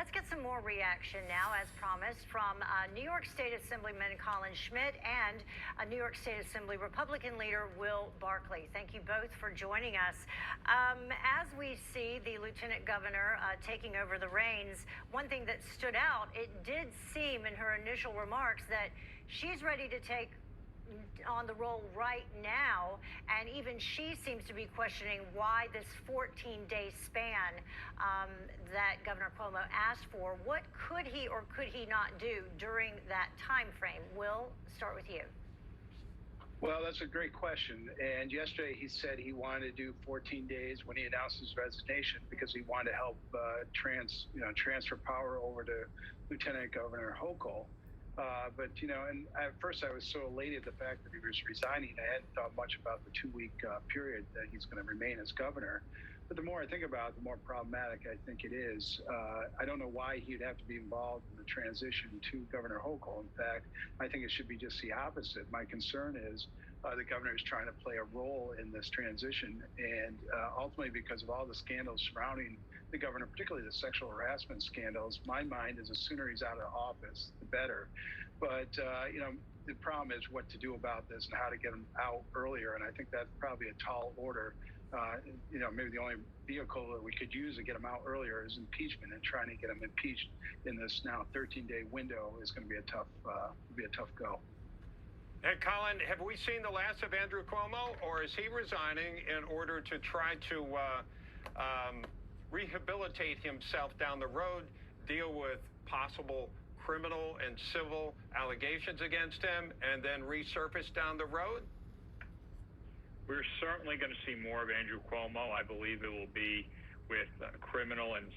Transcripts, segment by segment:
Let's get some more reaction now, as promised, from New York State Assemblyman Colin Schmitt and New York State Assembly Republican leader Will Barkley. Thank you both for joining us. As we see the Lieutenant Governor taking over the reins, one thing that stood out, it did seem in her initial remarks that she's ready to take on the role right now, and even she seems to be questioning why this 14-day span that Governor Cuomo asked for. What could he or could he not do during that time frame? Will, start with you. Well, that's a great question. And yesterday he said he wanted to do 14 days when he announced his resignation because he wanted to help transfer power over to Lieutenant Governor Hochul. But, and at first I was so elated the fact that he was resigning. I hadn't thought much about the 2-week period that he's going to remain as governor. But the more I think about it, the more problematic I think it is. I don't know why he'd have to be involved in the transition to Governor Hochul. In fact, I think it should be just the opposite. My concern is the governor is trying to play a role in this transition. And ultimately, because of all the scandals surrounding the governor, particularly the sexual harassment scandals, my mind is the sooner he's out of office, the better. But, the problem is what to do about this and how to get him out earlier. And I think that's probably a tall order. Maybe the only vehicle that we could use to get him out earlier is impeachment, and trying to get him impeached in this now 13-day window is going to be a tough go. And Colin, have we seen the last of Andrew Cuomo, or is he resigning in order to try to rehabilitate himself down the road, deal with possible criminal and civil allegations against him, and then resurface down the road? We're certainly going to see more of Andrew Cuomo. I believe it will be with criminal and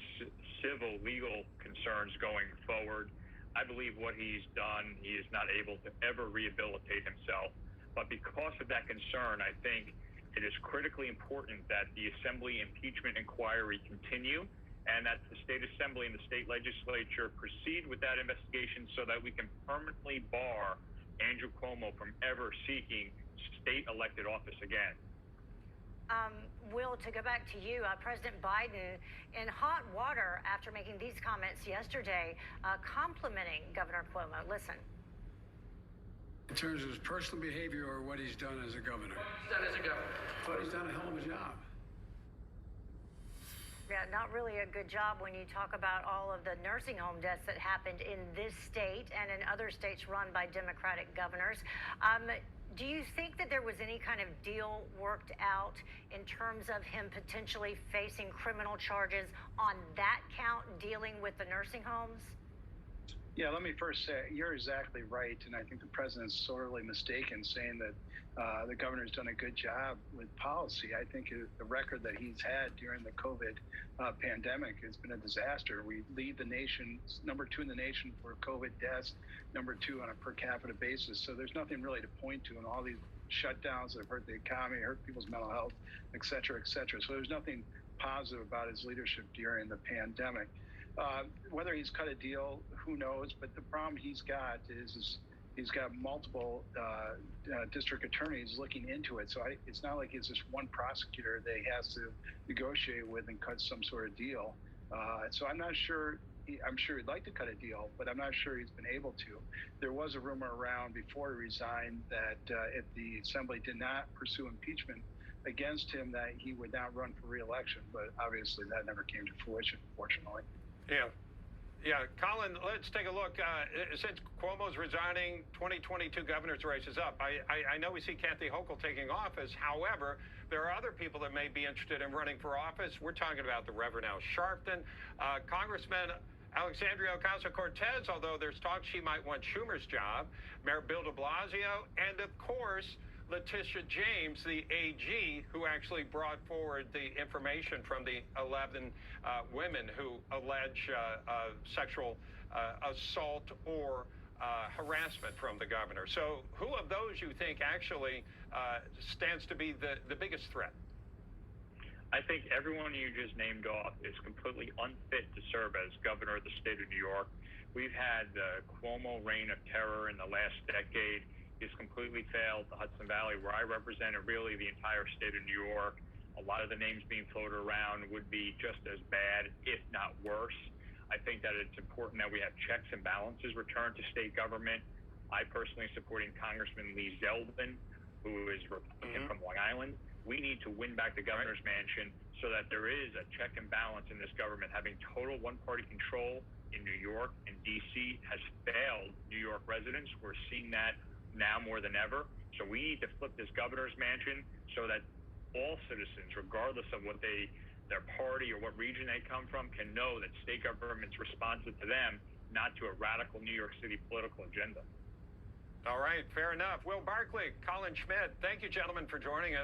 civil legal concerns going forward. I believe what he's done, he is not able to ever rehabilitate himself. But because of that concern, I think it is critically important that the Assembly impeachment inquiry continue, and that the state Assembly and the state legislature proceed with that investigation so that we can permanently bar Andrew Cuomo from ever seeking state elected office again. Will, to go back to you, President Biden in hot water after making these comments yesterday, complimenting Governor Cuomo. Listen. In terms of his personal behavior or what he's done as a governor? But he's done a hell of a job. Yeah, not really a good job when you talk about all of the nursing home deaths that happened in this state and in other states run by Democratic governors. Do you think that there was any kind of deal worked out in terms of him potentially facing criminal charges on that count dealing with the nursing homes? Yeah, let me first say, you're exactly right. And I think the president's sorely mistaken saying that the governor's done a good job with policy. I think the record that he's had during the COVID pandemic has been a disaster. We lead the nation, number 2 in the nation for COVID deaths, number 2 on a per capita basis. So there's nothing really to point to in all these shutdowns that have hurt the economy, hurt people's mental health, et cetera, et cetera. So there's nothing positive about his leadership during the pandemic. Whether he's cut a deal, who knows? But the problem he's got is he's got multiple district attorneys looking into it. So it's not like it's just one prosecutor that he has to negotiate with and cut some sort of deal. So I'm not sure. I'm sure he'd like to cut a deal, but I'm not sure he's been able to. There was a rumor around before he resigned that if the Assembly did not pursue impeachment against him, that he would not run for re-election. But obviously that never came to fruition, fortunately. Yeah, Colin, let's take a look. Since Cuomo's resigning, 2022 governor's race is up. I know we see Kathy Hochul taking office. However, there are other people that may be interested in running for office. We're talking about the Reverend Al Sharpton, Congressman Alexandria Ocasio-Cortez, although there's talk she might want Schumer's job, Mayor Bill de Blasio, and of course, Letitia James, the AG, who actually brought forward the information from the 11 women who allege sexual assault or harassment from the governor. So who of those you think actually stands to be the biggest threat? I think everyone you just named off is completely unfit to serve as governor of the state of New York. We've had the Cuomo reign of terror in the last decade. He's completely failed the Hudson Valley, where I represented really the entire state of New York. A lot of the names being floated around would be just as bad, if not worse. I think that it's important that we have checks and balances returned to state government. I personally supporting Congressman Lee Zeldin, who is Republican from Long Island. We need to win back the governor's mansion so that there is a check and balance in this government. Having total one-party control in New York and D.C. has failed New York residents. We're seeing that now more than ever. So we need to flip this governor's mansion so that all citizens, regardless of what their party or what region they come from, can know that state government's responsive to them, not to a radical New York City political agenda. All right, fair enough. Will Barkley, Colin Schmitt, thank you, gentlemen, for joining us.